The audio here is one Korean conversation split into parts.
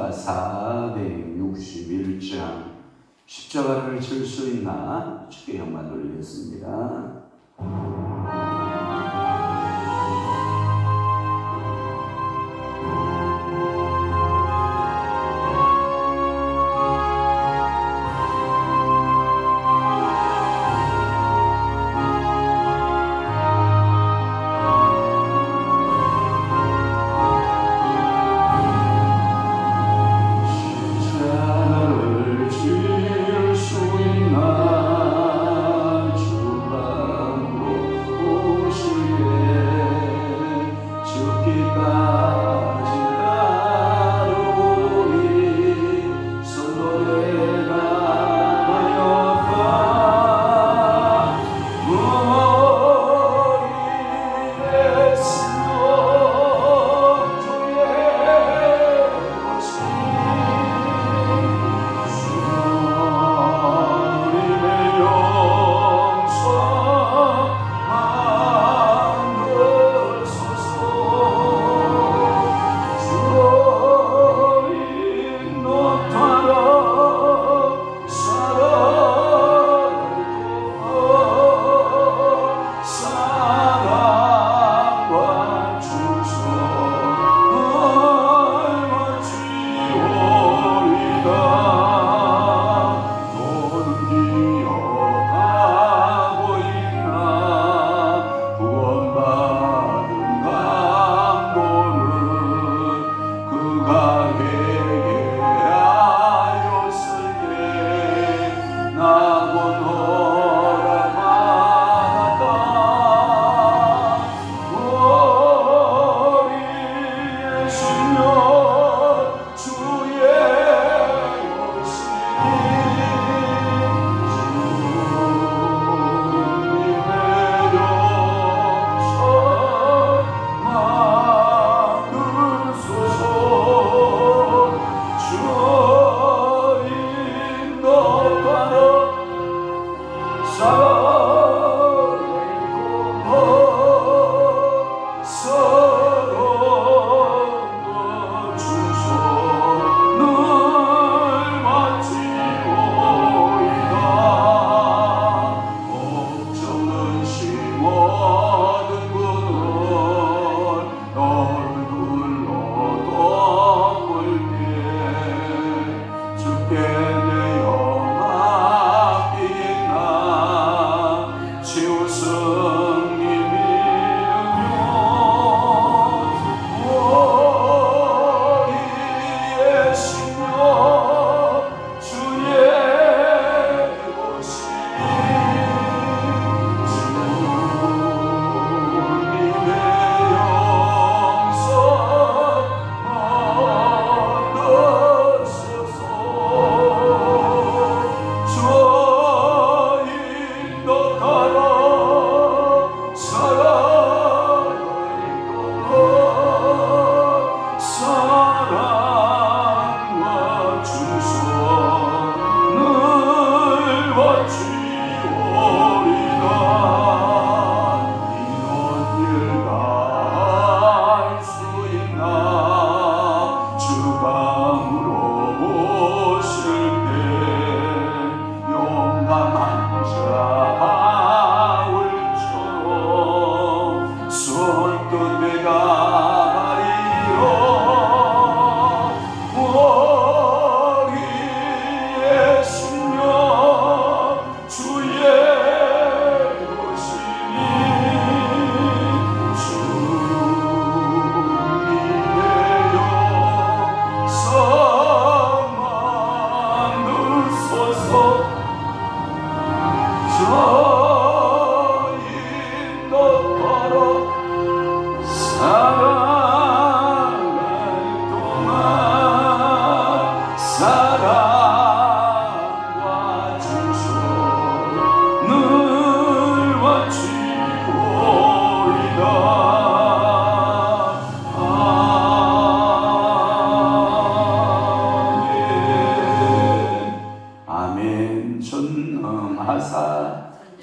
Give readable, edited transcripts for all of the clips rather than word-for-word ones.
찬송가 461장 십자가를 질 수 있나 주께 영광 돌리겠습니다.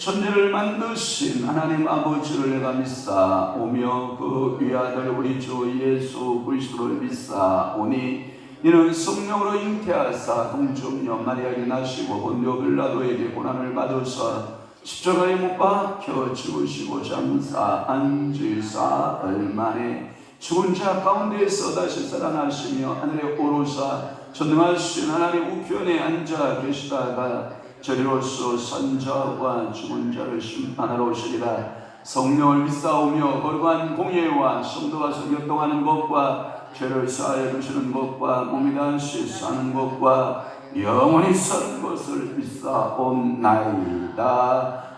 천지를 만드신 하나님 아버지를 내가 믿사오며 그 위아들 우리 주 예수 그리스도를 믿사오니 이는 성령으로 잉태하사 동정녀 마리아에게 나시고 본디오 빌라도에게 고난을 받으사 십자가에 못 박혀 죽으시고 장사 안지사 얼마에 죽은 자 가운데에서 다시 살아나시며 하늘에 오르사 전능하신 하나님 우편에 앉아 계시다가 저리로서 산자와 죽은 자를 심판하러 오시리라. 성령을 믿사오며 거룩한 공예와 성도가 성교통하는 것과 죄를 사하여 주시는 것과 몸이 다시 사는 것과 영원히 사는 것을 믿사옵나이다.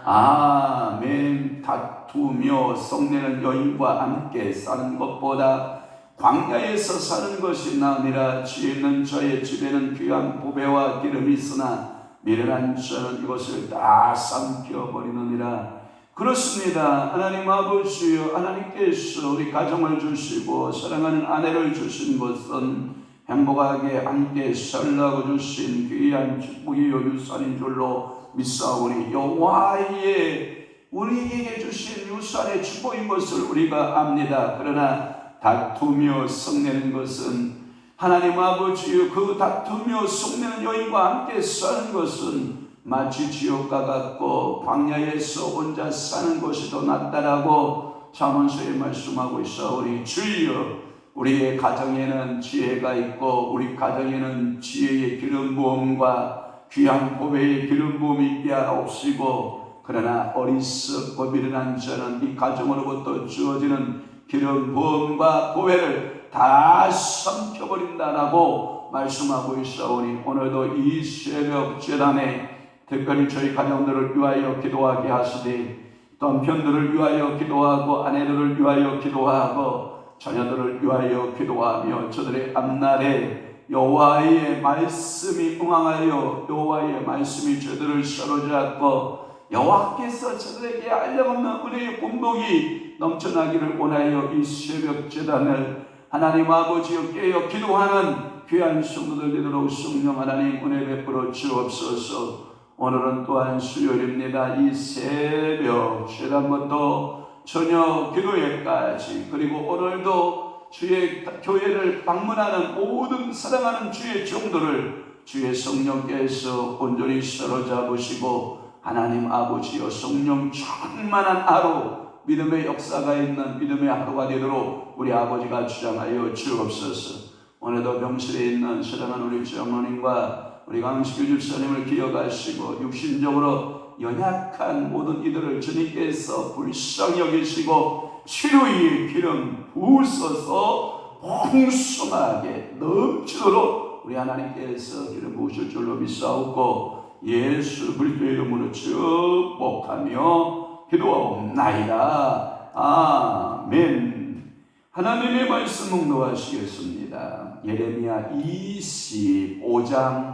아멘. 다투며 성내는 여인과 함께 사는 것보다 광야에서 사는 것이 나으니라. 지혜 있는 자의 집에는 귀한 보배와 기름이 있으나 미련한 자는 이것을 다 삼켜버리느니라. 그렇습니다. 하나님 아버지여, 하나님께서 우리 가정을 주시고 사랑하는 아내를 주신 것은 행복하게 함께 살라고 주신 귀한 축복이요 유산인 줄로 믿사오니 여호와의 우리에게 주신 유산의 축복인 것을 우리가 압니다. 그러나 다투며 성내는 것은 하나님 아버지여, 그 다투며 속내는 여인과 함께 사는 것은 마치 지옥과 같고 광야에서 혼자 사는 것이 더 낫다라고 잠언서에 말씀하고 있사오니 주여, 우리의 가정에는 지혜가 있고 우리 가정에는 지혜의 기름 부음과 귀한 보배의 기름 부음이 있게 하옵시고, 그러나 어리석고 미련한 자는 이 가정으로부터 주어지는 기름 부음과 보배를 다 삼켜버린다라고 말씀하고 있사오니 오늘도 이 새벽 제단에 특별히 저희 가정들을 위하여 기도하게 하시되, 남편들을 위하여 기도하고 아내들을 위하여 기도하고 자녀들을 위하여 기도하며 저들의 앞날에 여호와의 말씀이 응항하여 여호와의 말씀이 저들을 사로잡고 여호와께서 저들에게 한량없는 은혜의 공복이 넘쳐나기를 원하여 이 새벽 제단을 하나님 아버지여 깨어 기도하는 귀한 성도들 되도록 성령 하나님 은혜 베풀어 주옵소서. 오늘은 또한 수요일입니다. 이 새벽 제단부터 저녁 기도회까지, 그리고 오늘도 주의 교회를 방문하는 모든 사랑하는 주의 종들을 주의 성령께서 온전히 사로잡으시고 하나님 아버지여 성령 충만한 하루, 믿음의 역사가 있는 믿음의 하루가 되도록 우리 아버지가 주장하여 주옵소서. 오늘도 병실에 있는 사랑하는 우리 장로님과 우리 강식규 집사님을 기억하시고 육신적으로 연약한 모든 이들을 주님께서 불쌍히 여기시고 치료의 기름 부으셔서 풍성하게 넘치도록 우리 하나님께서 기름 부으실 줄로 믿사오고 예수 그리스도의 이름으로 축복하며 기도하옵나이다. 아멘. 하나님의 말씀 묵도하시겠습니다. 예레미야 25장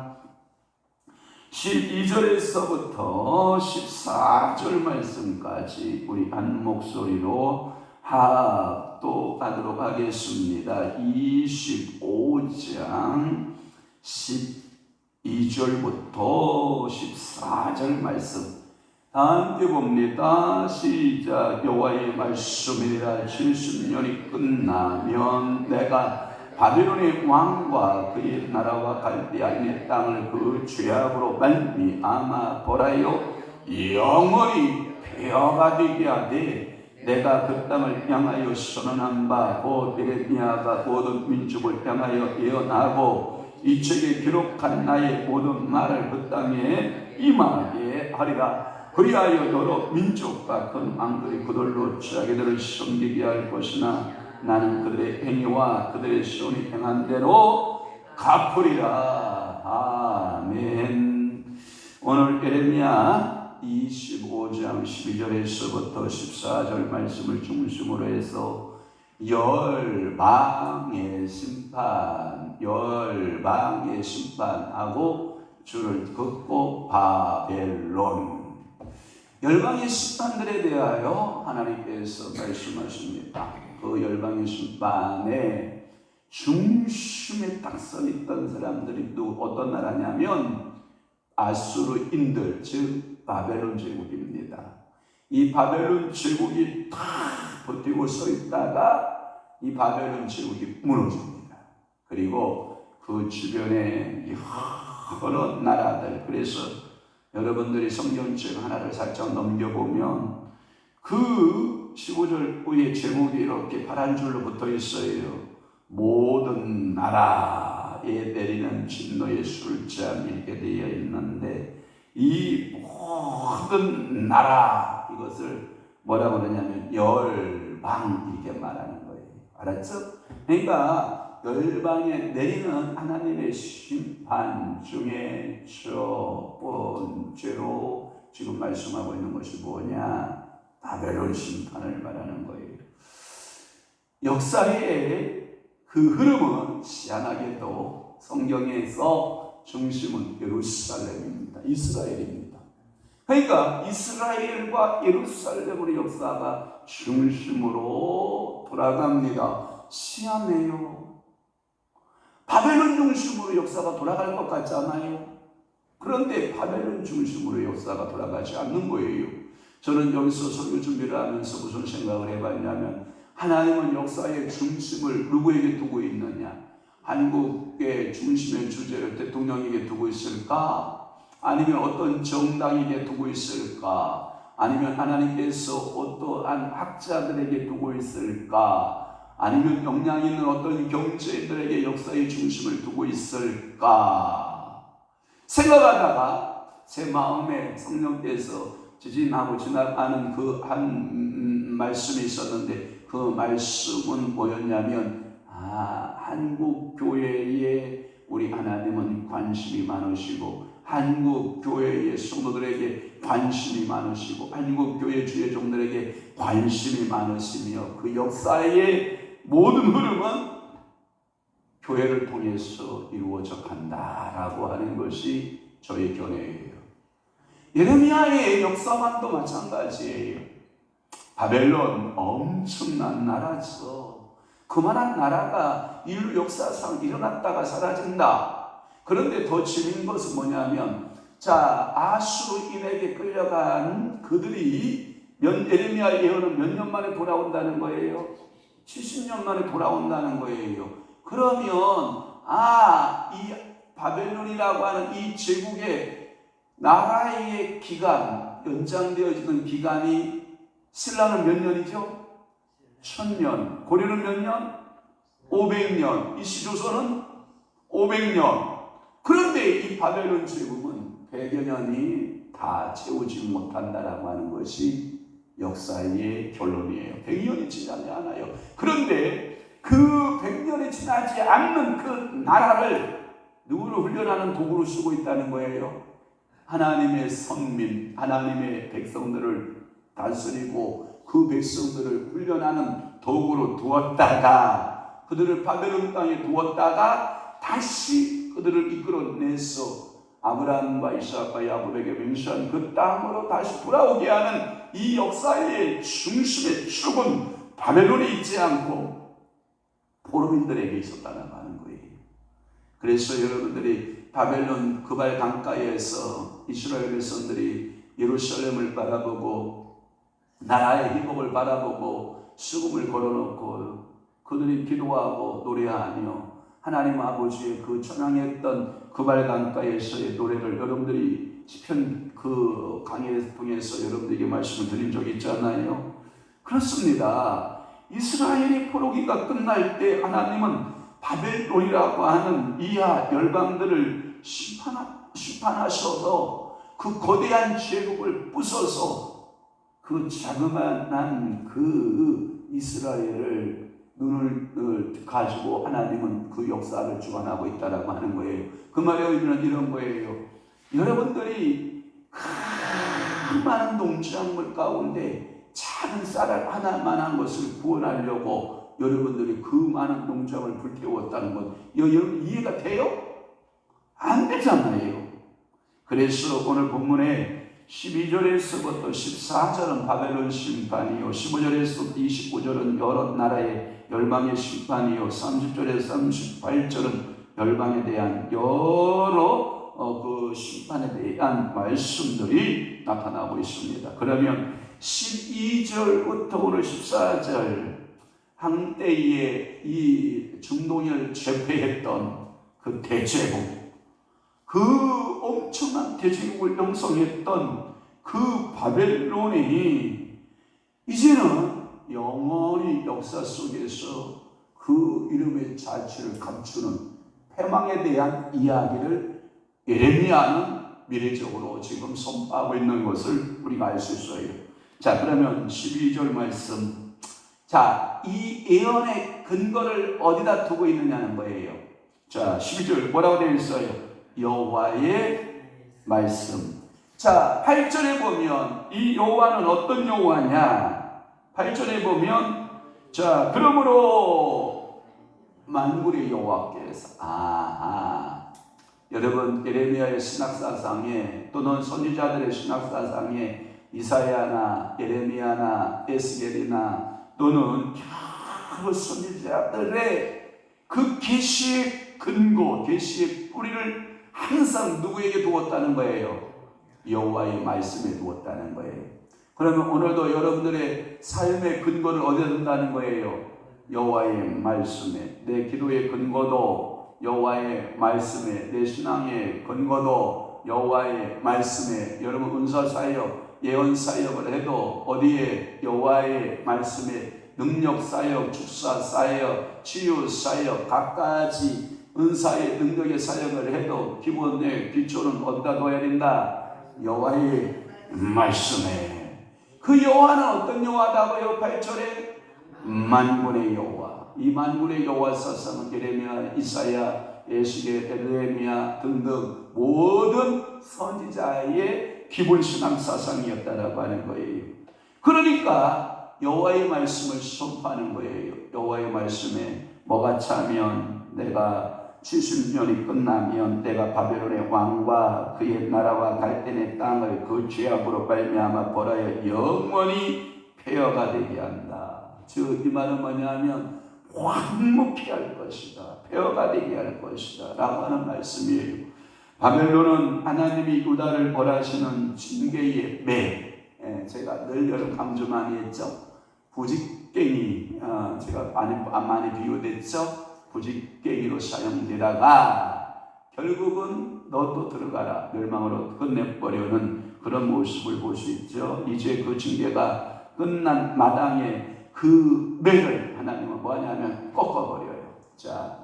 12절에서부터 14절 말씀까지 우리 한 목소리로 합독하도록 하겠습니다. 25장 12절부터 14절 말씀 다 함께 봅니다. 시작. 여호와의 말씀이라. 70년이 끝나면 내가 바벨론의 왕과 그의 나라와 갈대아인의 땅을 그 죄악으로 말미암아 보라요 영원히 폐허가 되게 하되, 내가 그 땅을 향하여 선언한 바 곧 예레미야가 모든 민족을 향하여 예언하고 이 책에 기록한 나의 모든 말을 그 땅에 임하게 하리라. 그리하여 여러 민족과 큰 왕들이 그들로 자기들을 섬기게 할 것이나 나는 그들의 행위와 그들의 손이 행한 대로 갚으리라. 아멘. 오늘 예레미야 25장 12절에서부터 14절 말씀을 중심으로 해서 열방의 심판하고 줄을 긋고 바벨론, 열방의 심판들에 대하여 하나님께서 말씀하십니다. 그 열방의 심판의 중심에 딱 서있던 사람들이 어떤 나라냐면 아수르인들, 즉 바벨론 제국입니다. 이 바벨론 제국이 탁 버티고 서있다가 이 바벨론 제국이 무너집니다. 그리고 그 그 주변에 여러 나라들, 그래서 여러분들이 성경책 하나를 살짝 넘겨보면 그 15절 후에 제목이 이렇게 파란 줄로 붙어 있어요. 모든 나라에 내리는 진노의 술잔, 이렇게 되어 있는데, 이 모든 나라, 이것을 뭐라고 그러냐면 열방, 이렇게 말하는 거예요. 알았죠? 그러니까 열방에 내리는 하나님의 심판 중에 첫 번째로 지금 말씀하고 있는 것이 뭐냐? 바벨론 심판을 말하는 거예요. 역사의 그 흐름은 희한하게도 성경에서 중심은 예루살렘입니다. 이스라엘입니다. 그러니까 이스라엘과 예루살렘의 역사가 중심으로 돌아갑니다. 희한해요. 바벨론 중심으로 역사가 돌아갈 것 같지 않아요? 그런데 바벨론 중심으로 역사가 돌아가지 않는 거예요. 저는 여기서 설교 준비를 하면서 무슨 생각을 해봤냐면, 하나님은 역사의 중심을 누구에게 두고 있느냐? 한국의 중심의 주제를 대통령에게 두고 있을까? 아니면 어떤 정당에게 두고 있을까? 아니면 하나님께서 어떠한 학자들에게 두고 있을까? 아니면 역량 있는 어떤 경제인들에게 역사의 중심을 두고 있을까? 생각하다가 제 마음에 성령께서 지진하고 지나가는 그 한 말씀이 있었는데, 그 말씀은 뭐였냐면, 한국 교회에 우리 하나님은 관심이 많으시고, 한국 교회의 성도들에게 관심이 많으시고, 한국 교회 주의 종들에게 관심이 많으시며, 그 역사의 모든 흐름은 교회를 통해서 이루어져 간다라고 하는 것이 저의 견해예요. 예레미야의 역사관도 마찬가지예요. 바벨론 엄청난 나라죠. 그만한 나라가 인류 역사상 일어났다가 사라진다. 그런데 더 재미있는 것은 뭐냐면, 아수르인에게 끌려간 그들이 예레미야 예언은 몇 년 만에 돌아온다는 거예요? 70년 만에 돌아온다는 거예요. 그러면 이 바벨론이라고 하는 이 제국의 나라의 기간, 연장되어지는 기간이, 신라는 몇 년이죠? 1000년. 고려는 몇 년? 500년. 이시조선은 500년. 그런데 이 바벨론 제국은 100여 년이 다 채우지 못한다라고 하는 것이 역사의 결론이에요. 100년이 지나지 않아요. 그런데 그 100년이 지나지 않는 그 나라를 누구를 훈련하는 도구로 쓰고 있다는 거예요? 하나님의 선민, 하나님의 백성들을 다스리고 그 백성들을 훈련하는 도구로 두었다가, 그들을 바벨론 땅에 두었다가 다시 그들을 이끌어내서 아브라함과 이삭과 야곱에게 맹세한 그 땅으로 다시 돌아오게 하는 이 역사의 중심의 축은 바벨론에 있지 않고 포로민들에게 있었다는 거예요. 그래서 여러분들이 바벨론 그발 강가에서 이스라엘 백성들이 예루살렘을 바라보고 나라의 희복을 바라보고 수금을 걸어놓고 그들이 기도하고 노래하며 하나님 아버지의 그 찬양했던 그발 강가에서의 노래를 여러분들이 시편 그 강의를 통해서 여러분들에게 말씀을 드린 적이 있잖아요. 그렇습니다. 이스라엘의 포로기가 끝날 때 하나님은 바벨론이라고 하는 이하 열방들을 심판하셔서 그 거대한 제국을 부숴서 그 자그마한 그 이스라엘을 눈을 가지고 하나님은 그 역사를 주관하고 있다라고 하는 거예요. 그 말의 의미는 이런 거예요. 여러분들이 큰 많은 농작물 가운데 작은 쌀알 하나만한 것을 구원하려고 여러분들이 그 많은 농장을 불태웠다는 것, 여러분 이해가 돼요? 안 되잖아요. 그래서 오늘 본문에 12절에서부터 14절은 바벨론 심판이요, 15절에서부터 29절은 여러 나라의 열방의 심판이요, 30절에서 38절은 열방에 대한 여러 그 심판에 대한 말씀들이 나타나고 있습니다. 그러면 12절부터 오늘 14절, 한때에 이 중동을 제패했던 그 대제국, 그 엄청난 대제국을 형성했던 그 바벨론이 이제는 영원히 역사 속에서 그 이름의 자취를 감추는 패망에 대한 이야기를 예레미야는 미래적으로 지금 선포하고 있는 것을 우리가 알 수 있어요. 자, 그러면 12절 말씀. 자, 이 예언의 근거를 어디다 두고 있느냐는 거예요. 자, 12절 뭐라고 되어 있어요? 여호와의 말씀. 자, 8절에 보면 이 여호와는 어떤 여호와냐? 8절에 보면 자, 그러므로 만군의 여호와께서 여러분 예레미야의 신학사상에 또는 선지자들의 신학사상에 이사야나 예레미야나 에스겔이나 또는 여러 선지자들의 그 계시의 근거, 계시의 뿌리를 항상 누구에게 두었다는 거예요? 여호와의 말씀에 두었다는 거예요. 그러면 오늘도 여러분들의 삶의 근거를 어디에 둔다는 거예요? 여호와의 말씀에. 내 기도의 근거도 여호와의 말씀에, 내 신앙의 근거도 여호와의 말씀에. 여러분 은사사역, 예언사역을 해도 어디에? 여호와의 말씀에. 능력사역, 축사사역, 치유사역, 각가지 은사의 능력의 사역을 해도 기본의 기초는 어디다 둬야 된다? 여호와의 말씀에. 그 여호와는 어떤 여호와다고요? 8절에 만군의 여호와. 이 만군의 여호와 사상은 예레미야, 이사야, 에스겔, 에레미야 등등 모든 선지자의 기본 신앙 사상이었다라고 하는 거예요. 그러니까 여호와의 말씀을 선포하는 거예요. 여호와의 말씀에 뭐가 차면 내가 70년이 끝나면 내가 바벨론의 왕과 그의 나라와 갈대의 땅을 그 죄악으로 말미암아 벌하여 영원히 폐허가 되게 한다. 즉 이 말은 뭐냐면 완무케 할 것이다. 폐허가 되게 할 것이다 라고 하는 말씀이에요. 바벨론은 하나님이 유다를 벌하시는 징계의 매. 제가 늘 여러 강조 많이 했죠. 부직갱이, 제가 많이 비유됐죠. 부직갱이로 사용되다가 결국은 너도 들어가라 멸망으로 끝내버려는 그런 모습을 볼 수 있죠. 이제 그 징계가 끝난 마당에 그 매를 하나님은 뭐하냐면 꺾어버려요. 자,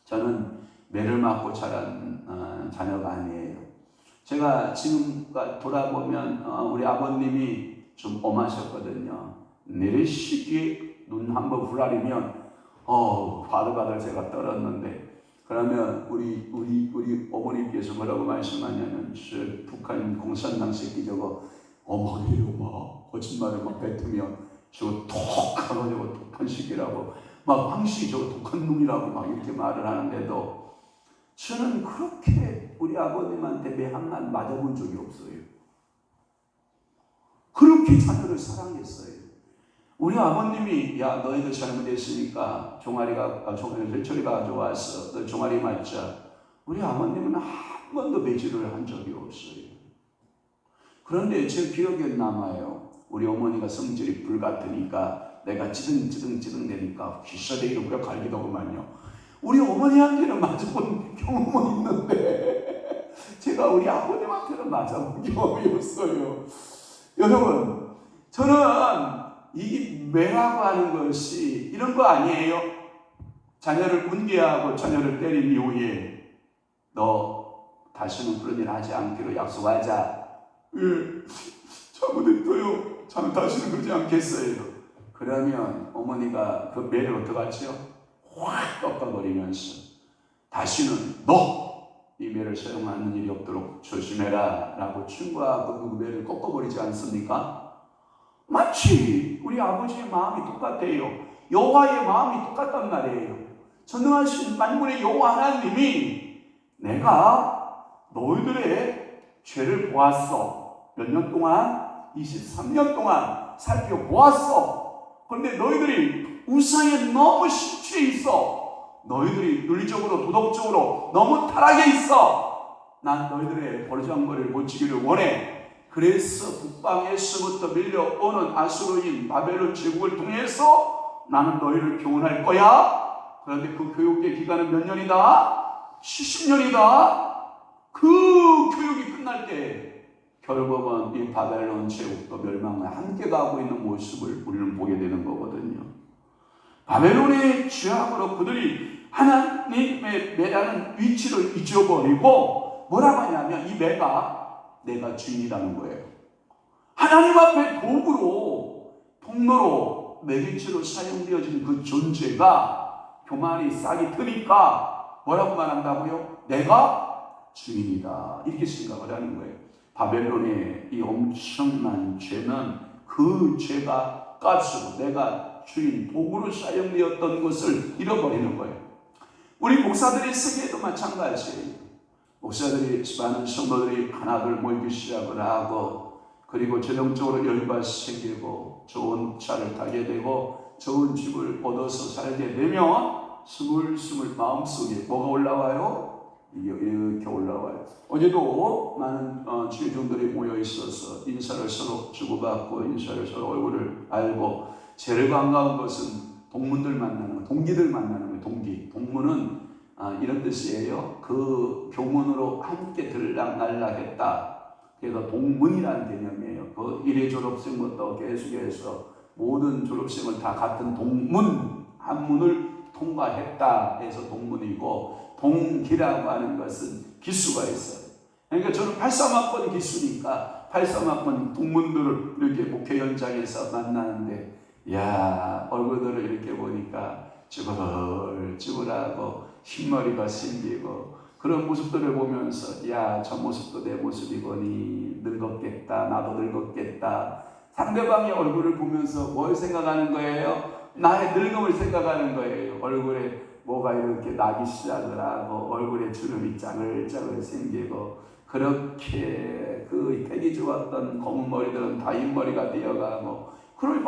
저는 매를 맞고 자란 자녀가 아니에요. 제가 지금 돌아보면 우리 아버님이 좀 엄하셨거든요. 내리시기에 눈 한번 후라리면 바들바들 제가 떨었는데, 그러면 우리 어머니께서 뭐라고 말씀하냐면 북한 공산당 새끼 저거 어머니로 막 거짓말을 막 뱉으면 저거 독하고 저거 독한 새끼라고 막 황씨 저거 독한 놈이라고 막 이렇게 말을 하는데도 저는 그렇게 우리 아버님한테 매 한 날 맞아본 적이 없어요. 그렇게 자녀를 사랑했어요. 우리 아버님이 야 너희들 잘못했으니까 철철이 가져와서 너 종아리 맞자. 우리 아버님은 한 번도 매질을 한 적이 없어요. 그런데 제 기억에 남아요. 우리 어머니가 성질이 불같으니까 내가 찌등찌등 되니까 귀싸대기로 그래 갈기더구만요. 우리 어머니한테는 맞아본 경험은 있는데 제가 우리 아버님한테는 맞아본 경험이 없어요. 여러분, 저는 이 매라고 하는 것이 이런 거 아니에요? 자녀를 훈계하고 자녀를 때린 이후에 너 다시는 그런 일 하지 않기로 약속하자. 예, 잘못했어요. 저는 다시는 그러지 않겠어요. 그러면 어머니가 그 매를 어떡하죠? 확 꺾어버리면서 다시는 너 이 매를 사용하는 일이 없도록 조심해라 라고 충고하고 그 매를 꺾어버리지 않습니까? 마치 우리 아버지의 마음이 똑같아요. 여호와의 마음이 똑같단 말이에요. 전능하신 만군의 여호와 하나님이 내가 너희들의 죄를 보았어. 몇 년 동안? 23년 동안 살펴보았어. 그런데 너희들이 우상에 너무 심취해 있어. 너희들이 윤리적으로 도덕적으로 너무 타락해 있어. 난 너희들의 버르장머리를 고치기를 원해. 그래서 북방에서부터 밀려오는 아수르인 바벨론 제국을 통해서 나는 너희를 교훈할 거야. 그런데 그 교육의 기간은 몇 년이다? 70년이다. 그 교육이 끝날 때 결국은 이 바벨론 제국도 멸망을 함께 가고 있는 모습을 우리는 보게 되는 거거든요. 바벨론의 죄악으로 그들이 하나님의 매라는 위치를 잊어버리고 뭐라고 하냐면 이 매가 내가 주인이라는 거예요. 하나님 앞에 도구로, 통로로, 매개체로 사용되어진 그 존재가 교만이 싹이 트니까 뭐라고 말한다고요? 내가 주인이다. 이렇게 생각을 하는 거예요. 바벨론의 이 엄청난 죄는 그 죄가 값으로 내가 주인, 도구로 사용되었던 것을 잃어버리는 거예요. 우리 목사들의 세계도 마찬가지예요. 목사들이, 많은 성도들이 하나둘 모이기 시작을 하고, 그리고 재정적으로 여유가 생기고 좋은 차를 타게 되고 좋은 집을 얻어서 살게 되면 스물스물 마음속에 뭐가 올라와요? 이렇게 올라와요. 어제도 많은 지회종들이 모여 있어서 인사를 서로 주고받고 인사를 서로 얼굴을 알고, 제일 반가운 것은 동문들 만나는 거, 동기들 만나는 거예요. 동기. 동문은 이런 뜻이에요. 그 교문으로 함께 들락날락했다. 그래서 동문이라는 개념이에요. 그 1회 졸업생부터 계속해서 모든 졸업생을 다 같은 동문, 한 문을 통과했다 해서 동문이고, 동기라고 하는 것은 기수가 있어요. 그러니까 저는 83학번 기수니까 83학번 동문들을 이렇게 목회 현장에서 만나는데, 야, 얼굴들을 이렇게 보니까 찌글찌글하고 흰머리가 생기고 그런 모습들을 보면서, 야, 저 모습도 내 모습이거니 늙었겠다, 나도 늙었겠다. 상대방의 얼굴을 보면서 뭘 생각하는 거예요? 나의 늙음을 생각하는 거예요. 얼굴에 뭐가 이렇게 나기 시작을 하고 얼굴에 주름이 짜글짜글 생기고, 그렇게 그 패기 좋았던 검은 머리들은 다 흰머리가 되어가고, 그럴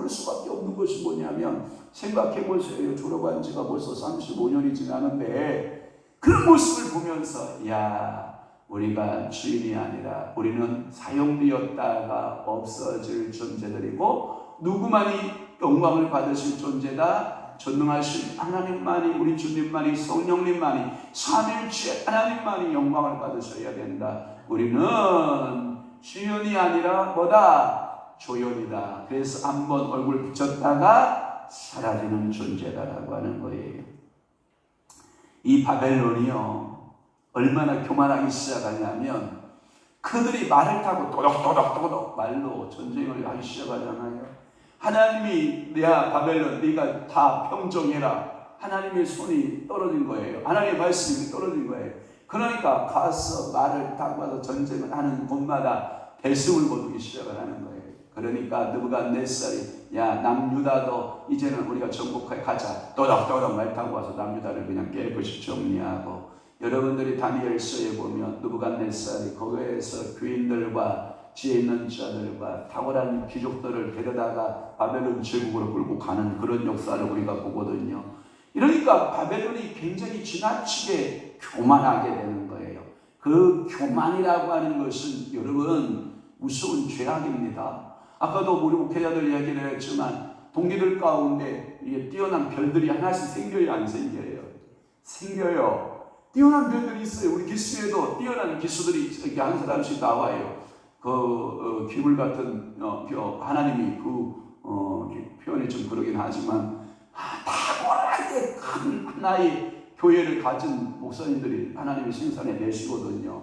수밖에 없는 것이 뭐냐면, 생각해보세요. 졸업한 지가 벌써 35년이 지나는데 그런 모습을 보면서, 야, 우리가 주인이 아니라 우리는 사용되었다가 없어질 존재들이고, 누구만이 영광을 받으실 존재다. 전능하신 하나님만이, 우리 주님만이, 성령님만이, 삼일체 하나님만이 영광을 받으셔야 된다. 우리는 주연이 아니라 뭐다? 조연이다. 그래서 한번 얼굴 붙였다가 사라지는 존재다라고 하는 거예요. 이 바벨론이요, 얼마나 교만하기 시작하냐면, 그들이 말을 타고 도덕도덕도덕 말로 전쟁을 하기 시작하잖아요. 하나님이, 야 바벨론, 네가 다 평정해라. 하나님의 손이 떨어진 거예요. 하나님의 말씀이 떨어진 거예요. 그러니까 가서 말을 타고 와서 전쟁을 하는 곳마다 대승을 거두기 시작을 하는 거예요. 그러니까 느부갓네살이, 야 남유다도 이제는 우리가 정복해 가자. 또덕또덕 말 타고 와서 남유다를 그냥 깨끗이 정리하고, 여러분들이 다니엘서에 보면 느부갓네살이 거기에서 귀인들과 지혜 있는 자들과 탁월한 귀족들을 데려다가 바벨론 제국으로 끌고 가는 그런 역사를 우리가 보거든요. 이러니까 바벨론이 굉장히 지나치게 교만하게 되는 거예요. 그 교만이라고 하는 것은 여러분 무서운 죄악입니다. 아까도 우리 목회자들 이야기를 했지만, 동기들 가운데 이게 뛰어난 별들이 하나씩 생겨요, 안 생겨요? 생겨요. 뛰어난 별들이 있어요. 우리 기수에도 뛰어난 기수들이 이렇게 한 사람씩 나와요. 귀물 같은 하나님이 표현이 좀 그러긴 하지만, 탁월하게 큰 하나의 교회를 가진 목사님들이 하나님의 생산에 내시거든요.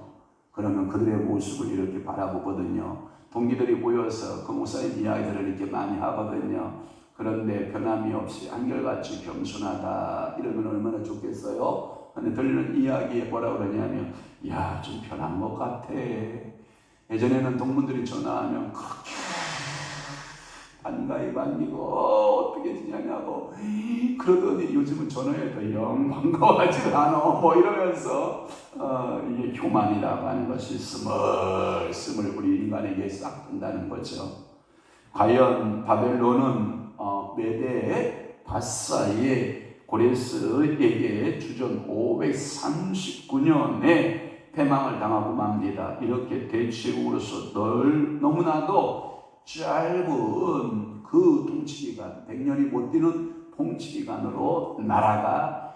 그러면 그들의 모습을 이렇게 바라보거든요. 동기들이 모여서 그 목사님 이야기들을 이렇게 많이 하거든요. 그런데 변함이 없이 한결같이 겸손하다 이러면 얼마나 좋겠어요? 근데 들리는 이야기에 뭐라 그러냐면, 야, 좀 변한 것 같아. 예전에는 동문들이 전화하면 그렇게 반가이 반기고 어떻게 지내냐고 그러더니 요즘은 전화해도 영 반가워하지 않아. 뭐 이러면서 이게 교만이라고 하는 것이 스멀스멀 우리 인간에게 싹 든다는 거죠. 과연 바벨론은 메대 바사의 고레스에게 주전 539년에 패망을 당하고 맙니다. 이렇게 대제국으로서 너무나도 짧은 그 통치기간, 100년이 못 되는 통치기간으로 나라가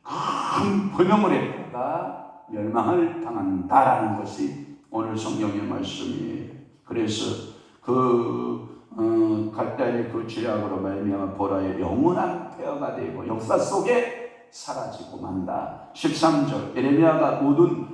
큰 번영을 했고, 교회가 멸망을 당한다라는 것이 오늘 성경의 말씀이에요. 그래서 갈대의 그 죄악으로 말미암아 보라의 영원한 폐허가 되고 역사 속에 사라지고 만다. 13절 에레미야가 모든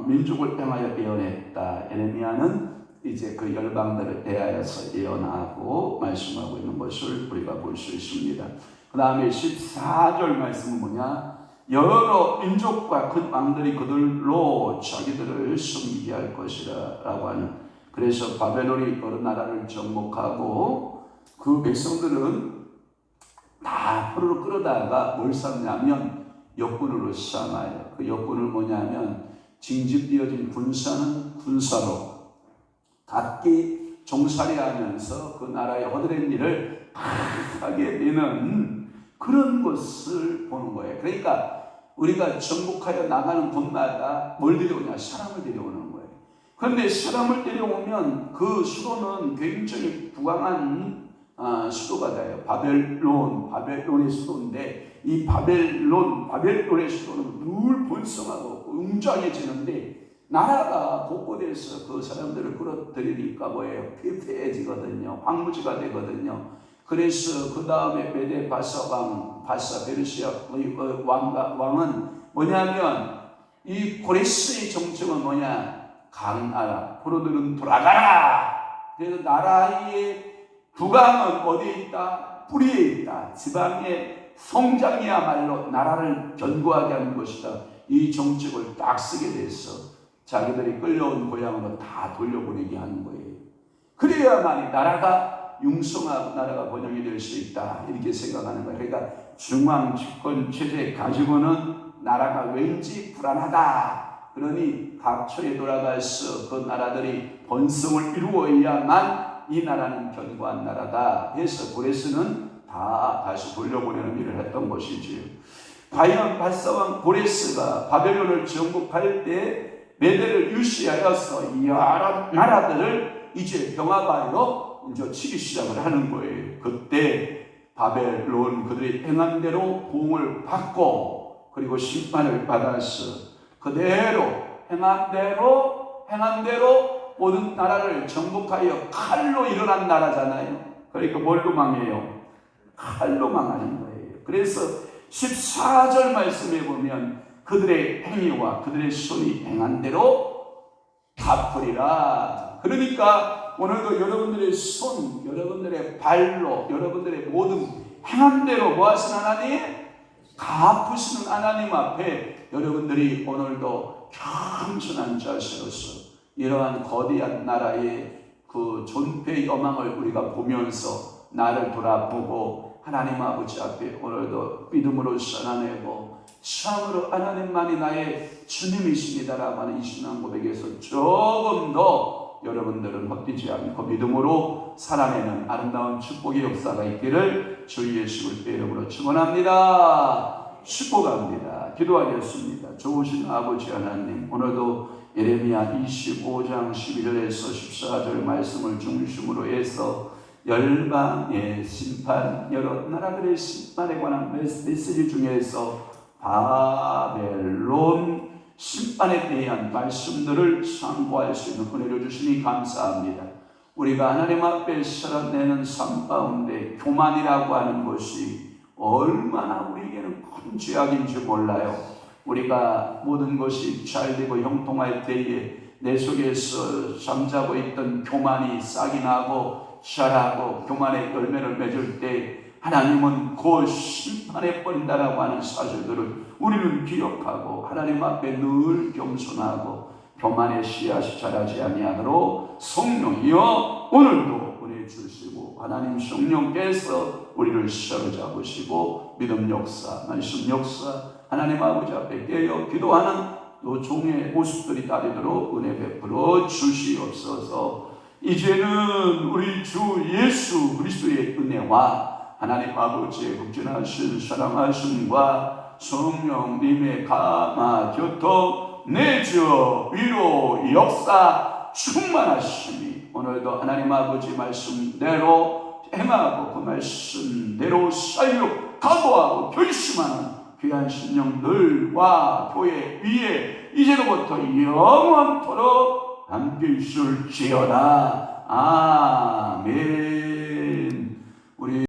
민족을 향하여 예언했다. 에레미야는 이제 그 열방들을 대하여서 예언하고 말씀하고 있는 것을 우리가 볼 수 있습니다. 그 다음에 14절 말씀은 뭐냐? 여러 민족과 큰 왕들이 그들로 자기들을 섬기게 할 것이라 라고 하는. 그래서 바벨론이 여러 나라를 정복하고 그 백성들은 다 포로로 끌어다가 뭘 삼냐면 역군으로 삼아요. 그 역군을 뭐냐면 징집되어진 군사는 군사로 각기 종살이하면서 그 나라의 허드렛 일을 하게 되는 그런 것을 보는 거예요. 그러니까 우리가 정복하여 나가는 곳마다 뭘 데려오냐? 사람을 데려오는 거예요. 그런데 사람을 데려오면 그 수도는 굉장히 부강한 수도가 돼요. 바벨론의 수도인데 이 바벨론의 수도는 늘 번성하고 웅장해지는데 나라가 곳곳에서 그 사람들을 끌어들이니까 뭐예요? 폐폐해지거든요. 황무지가 되거든요. 그래서 그 다음에 메데 바사 베르시아의 왕은 뭐냐면 이 고레스의 정책은 뭐냐? 강하라. 포로들은 돌아가라. 그래서 나라의 부강은 어디에 있다? 뿌리에 있다. 지방의 성장이야말로 나라를 견고하게 하는 것이다. 이 정책을 딱 쓰게 돼서 자기들이 끌려온 고향으로 다 돌려보내게 하는 거예요. 그래야만이 나라가 융성하고 나라가 번영이 될 수 있다. 이렇게 생각하는 거예요. 그러니까 중앙 집권 체제 가지고는 나라가 왠지 불안하다. 그러니 각처에 돌아가서 그 나라들이 번성을 이루어야만 이 나라는 견고한 나라다 해서 고레스는 다 다시 돌려보내는 일을 했던 것이지요. 과연 바사왕 고레스가 바벨론을 정복할 때 메대를 유시하여서 여러 나라들을 이제 병합하여 이제 치기 시작을 하는 거예요. 그때 바벨론 그들이 행한 대로 보응을 받고 그리고 심판을 받아서 그대로 행한 대로 모든 나라를 정복하여 칼로 일어난 나라잖아요. 그러니까 뭘로 망해요? 칼로 망하는 거예요. 그래서 14절 말씀에 보면 그들의 행위와 그들의 손이 행한 대로 갚으리라. 그러니까 오늘도 여러분들의 손, 여러분들의 발로, 여러분들의 모든 행한 대로 뭐 하시는 하나님? 갚으시는 하나님 앞에 여러분들이 오늘도 겸손한 자세로서 이러한 거대한 나라의 그 존폐의 여망을 우리가 보면서 나를 돌아보고 하나님 아버지 앞에 오늘도 믿음으로 살아내고 참으로 하나님만이 나의 주님이십니다라고 하는 이 신앙 고백에서 조금 더 여러분들은 헛되지 않고 믿음으로 살아내는 아름다운 축복의 역사가 있기를 주 예수의 이름으로 축원합니다. 축복합니다. 기도하겠습니다. 좋으신 아버지 하나님, 오늘도 예레미야 25장 12절에서 14절 말씀을 중심으로 해서 열방의 심판, 여러 나라들의 심판에 관한 메시지 중에서 바벨론 심판에 대한 말씀들을 상고할 수 있는 은혜를 주시니 감사합니다. 우리가 하나님 앞에 살아내는 삶 가운데 교만이라고 하는 것이 얼마나 우리에게는 큰 죄악인지 몰라요. 우리가 모든 것이 잘되고 형통할 때에 내 속에서 잠자고 있던 교만이 싹이 나고 자라고 교만의 열매를 맺을 때 하나님은 곧 심판해 버린다라고 하는 사실들을 우리는 기억하고 하나님 앞에 늘 겸손하고 교만의 씨앗이 자라지 아니하도록 성령이여 오늘도 은혜 주시고 하나님 성령께서 우리를 사로잡으시고 믿음 역사, 말씀 역사 하나님 아버지 앞에 깨어 기도하는 또 종의 모습들이 따르도록 은혜 베풀어 주시옵소서. 이제는 우리 주 예수 그리스도의 은혜와 하나님 아버지의 극진하신 사랑하심과 성령님의 감화 교통 내주 위로 역사 충만하심이 오늘도 하나님 아버지 말씀대로 행하고 그 말씀대로 살려 각오하고 결심하는 귀한 심령들과 교회 위에 이제로부터 영원토록 함께 있을지어다. 아멘.